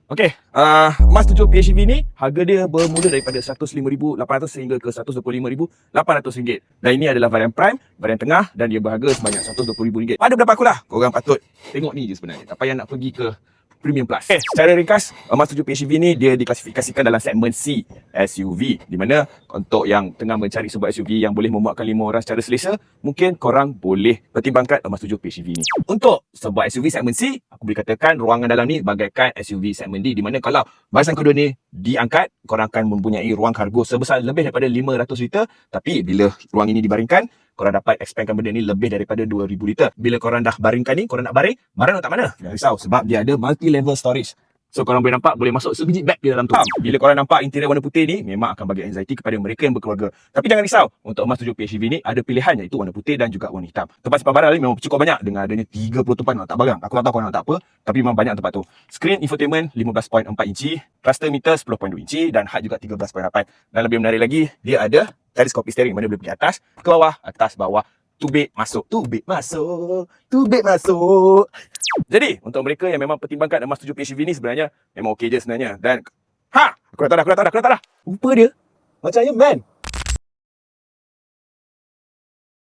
Okey, Emas 7 PHEV ni harga dia bermula daripada RM105,800 sehingga ke RM125,800. Dan ini adalah varian Prime, varian tengah, dan dia berharga sebanyak RM120,000. Pada pendapat aku lah, korang patut tengok ni je sebenarnya. Tak payah nak pergi ke Premium Plus. Secara ringkas, Emas 7 PHEV ni dia diklasifikasikan dalam segmen C SUV, di mana untuk yang tengah mencari sebuah SUV yang boleh memuatkan 5 orang secara selesa, mungkin korang boleh pertimbangkan Emas 7 PHEV ni. Untuk sebuah SUV segmen C, aku boleh katakan ruangan dalam ni bagaikan SUV segmen D, di mana kalau barisan kedua ni diangkat, korang akan mempunyai ruang kargo sebesar lebih daripada 500 liter. Tapi bila ruang ini dibaringkan, korang dapat expandkan benda ni lebih daripada 2000 liter. Bila korang dah baringkan ni, korang nak baring, barang letak mana? Jangan risau, sebab dia ada multi-level storage. So korang boleh nampak, boleh masuk sebiji beg di dalam tu. Bila korang nampak interior warna putih ni, memang akan bagi anxiety kepada mereka yang berkeluarga. Tapi jangan risau, untuk Emas 7 PHEV ni ada pilihan, iaitu warna putih dan juga warna hitam. Tempat simpan barang ni memang cukup banyak, dengan adanya 30 tempat nak letak barang. Aku tak tahu korang nak letak apa, tapi memang banyak tempat tu. Screen infotainment 15.4 inci, cluster meter 10.2 inci, dan height juga 13.8. Dan lebih menarik lagi, dia ada telescopic steering, mana boleh pergi atas, ke bawah, atas, bawah. Tubik masuk, tubik masuk, tubik masuk. Jadi, untuk mereka yang memang pertimbangkan Emas 7 PHEV ni sebenarnya memang okey je sebenarnya. Dan, aku dah tahu dah. Rupa dia macam Iron Man.